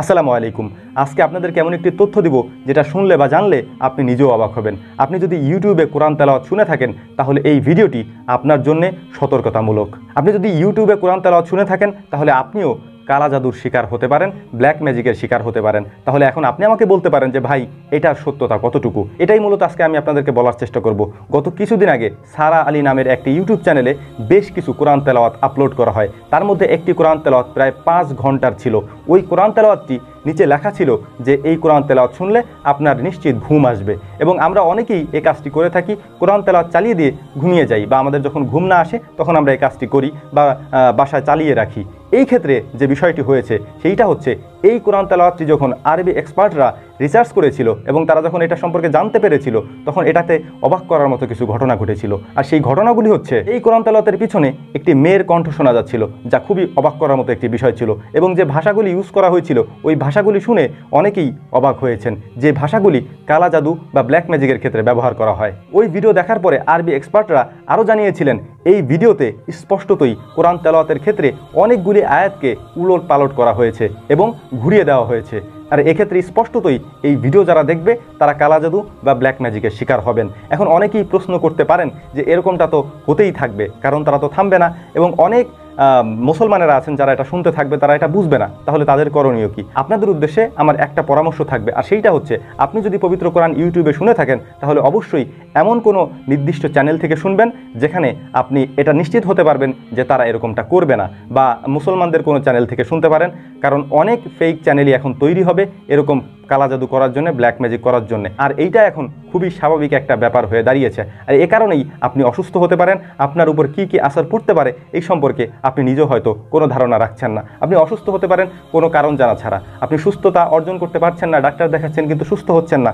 আসসালামু আলাইকুম। আজকে আপনাদেরকে এমন একটি তথ্য দিব যেটা শুনলে বা জানলে আপনি নিজেও অবাক হবেন। আপনি যদি ইউটিউবে কোরআন তেলাওয়াত শুনে থাকেন তাহলে এই ভিডিওটি আপনার জন্য সতর্কতামূলক। আপনি যদি ইউটিউবে কোরআন তেলাওয়াত শুনে থাকেন তাহলে আপনিও কালা জাদুর শিকার হতে পারেন, ব্ল্যাক ম্যাজিকের শিকার হতে পারেন। তাহলে এখন আপনি আমাকে বলতে পারেন যে ভাই এটার সত্যতা কতটুকু? এটাই মূলত আজকে আমি আপনাদেরকে বলার চেষ্টা করব। গত কিছুদিন আগে সারা আলী নামের একটি ইউটিউব চ্যানেলে বেশ কিছু কোরআন তেলাওয়াত আপলোড করা হয়। তার মধ্যে একটি কোরআন তেলাওয়াত প্রায় 5 ঘন্টার ছিল। ওই কোরআন তেলাওয়াতটি নিচে লেখা ছিল যে এই কোরআন তেলাওয়াত শুনলে আপনার নিশ্চিত ঘুম আসবে। এবং আমরা অনেকেই এই কাজটি করে থাকি, কোরআন তেলাওয়াত চালিয়ে দিয়ে ঘুমিয়ে যাই, বা আমাদের যখন ঘুম না আসে তখন আমরা এই কাজটি করি বা বাসায় চালিয়ে রাখি। এই ক্ষেত্রে যে বিষয়টি হয়েছে সেইটা হচ্ছে, এই কোরআন তেলাওয়াতটি যখন আরবি এক্সপার্টরা রিসার্চ করেছিল এবং তারা যখন এটা সম্পর্কে জানতে পেরেছিল তখন এটাতে অবাক করার মতো কিছু ঘটনা ঘটেছিল। আর সেই ঘটনাগুলি হচ্ছে, এই কোরআন তেলাওয়াতের পিছনে একটি মেয়ের কণ্ঠ শোনা যাচ্ছিল, যা খুবই অবাক করার মতো একটি বিষয় ছিল। এবং যে ভাষাগুলি ইউজ করা হয়েছিল ওই ভাষাগুলি শুনে অনেকেই অবাক হয়েছেন, যে ভাষাগুলি কালা জাদু বা ব্ল্যাক ম্যাজিকের ক্ষেত্রে ব্যবহার করা হয়। ওই ভিডিও দেখার পরে আরবি এক্সপার্টরা আরও জানিয়েছিলেন এই ভিডিওতে স্পষ্টতই কোরআন তেলাওয়াতের ক্ষেত্রে অনেকগুলি আয়াতকে উলট পালট করা হয়েছে এবং ঘুরিয়ে দেওয়া হয়েছে। আর এক্ষেত্রে স্পষ্টতই এই ভিডিও যারা দেখবে তারা কালা জাদু বা ব্ল্যাক ম্যাজিকের শিকার হবেন। এখন অনেকেই প্রশ্ন করতে পারেন যে এরকমটা তো হতেই থাকবে, কারণ তারা তো থামবে না, এবং অনেক মুসলমানেরা আছেন যারা এটা শুনতে থাকবে, তারা এটা বুঝবে না। তাহলে তাদের করণীয় কি? আপনাদের উদ্দেশ্যে আমার একটা পরামর্শ থাকবে, আর সেইটা হচ্ছে, আপনি যদি পবিত্র কোরআন ইউটিউবে শুনে থাকেন তাহলে অবশ্যই এমন কোনো নির্দিষ্ট চ্যানেল থেকে শুনবেন যেখানে আপনি এটা নিশ্চিত হতে পারবেন যে তারা এরকমটা করবে না, বা মুসলমানদের কোনো চ্যানেল থেকে শুনতে পারেন, কারণ অনেক ফেক চ্যানেলই এখন তৈরি হবে এরকম কালা জাদু করার জন্য, ব্ল্যাক ম্যাজিক করার জন্য। আর এইটা এখন খুবই স্বাভাবিক একটা ব্যাপার হয়ে দাঁড়িয়েছে। আর এ কারণেই আপনি অসুস্থ হতে পারেন। আপনার উপর কি কি আসার পড়তে পারে এই সম্পর্কে আপনি নিজেও হয়তো কোনো ধারণা রাখছেন না। আপনি অসুস্থ হতে পারেন কোনো কারণ জানা ছাড়া। আপনি সুস্থতা অর্জন করতে পারছেন না, ডাক্তার দেখাচ্ছেন কিন্তু সুস্থ হচ্ছেন না,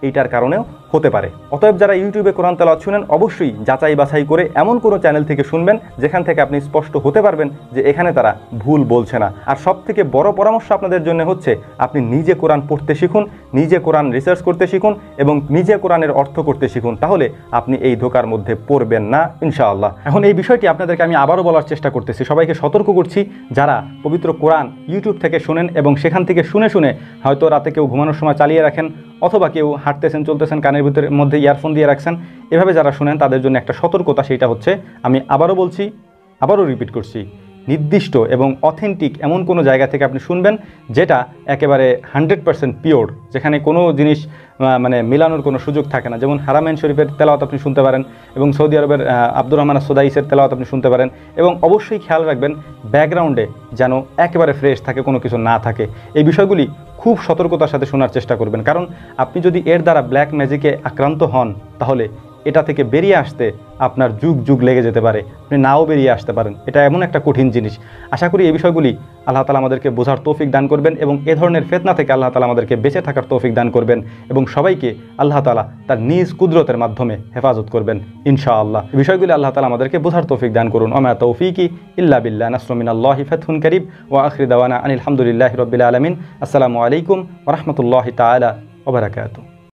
এইটার কারণেও হতে পারে। অতএব যারা ইউটিউবে কোরআন তেলাওয়াত শুনেন অবশ্যই যাচাই বাছাই করে এমন কোনো চ্যানেল থেকে শুনবেন যেখান থেকে আপনি স্পষ্ট হতে পারবেন যে এখানে তারা ভুল বলছে না। আর সব থেকে বড় পরামর্শ আপনাদের জন্য হচ্ছে, আপনি নিজে কোরআন পড়তে শিখুন, নিজে কোরআন রিসার্চ করতে শিখুন এবং নিজে কোরআনের অর্থ করতে শিখুন। তাহলে আপনি এই ধোকার মধ্যে পড়বেন না ইনশাআল্লাহ। এখন এই বিষয়টি আপনাদেরকে আমি আবারও বলার চেষ্টা করতেছি, সবাইকে সতর্ক করছি, যারা পবিত্র কোরআন ইউটিউব থেকে শোনেন এবং সেখান থেকে শুনে শুনে হয়তো রাতে কেউ ঘুমানোর সময় চালিয়ে রাখেন, অথবা কেউ হাঁটতেছেন চলতেছেন কানের ভিতরের মধ্যে ইয়ারফোন দিয়ে রাখছেন, এভাবে যারা শুনেন তাদের জন্য একটা সতর্কতা। সেইটা হচ্ছে, আমি আবারও বলছি, আবারও রিপিট করছি, নির্দিষ্ট এবং অথেন্টিক এমন কোনো জায়গা থেকে আপনি শুনবেন যেটা একেবারে 100% পিওর, যেখানে কোনো জিনিস মিলানোর কোনো সুযোগ থাকে না। যেমন হারামাইন শরীফের তেলাওয়াত আপনি শুনতে পারেন, এবং সৌদি আরবের আব্দুর রহমান সুদাইসের তেলাওয়াত আপনি শুনতে পারেন। এবং অবশ্যই খেয়াল রাখবেন ব্যাকগ্রাউন্ডে যেন একেবারে ফ্রেশ থাকে, কোনো কিছু না থাকে। এই বিষয়গুলি খুব সতর্কতার সাথে শোনার চেষ্টা করবেন, কারণ আপনি যদি এর দ্বারা ব্ল্যাক ম্যাজিকে আক্রান্ত হন তাহলে এটা থেকে বেরিয়ে আসতে আপনার যুগ যুগ লেগে যেতে পারে, আপনি নাও বেরিয়ে আসতে পারেন। এটা এমন একটা কঠিন জিনিস। আশা করি এই বিষয়গুলি আল্লাহ তাআলা আমাদেরকে বোঝার তৌফিক দান করবেন এবং এ ধরনের ফিতনা থেকে আল্লাহ তাআলা আমাদেরকে বেঁচে থাকার তৌফিক দান করবেন, এবং সবাইকে আল্লাহ তাআলা তার নিজ কুদরতের মাধ্যমে হেফাজত করবেন ইনশাআল্লাহ। এই বিষয়গুলি আল্লাহ তাআলা আমাদেরকে বোঝার তৌফিক দান করুন। ওয়া মা তৌফিকি ইল্লা বিল্লাহ, নাসরুম মিনাল্লাহি ফাতহুন কারীব, ওয়া আখিরু দাওয়ানা আনিল হামদুলিল্লাহি রাব্বিল আলামিন। আসসালামু আলাইকুম ওয়া রাহমাতুল্লাহি তাআলা ওয়া বারাকাতুহু।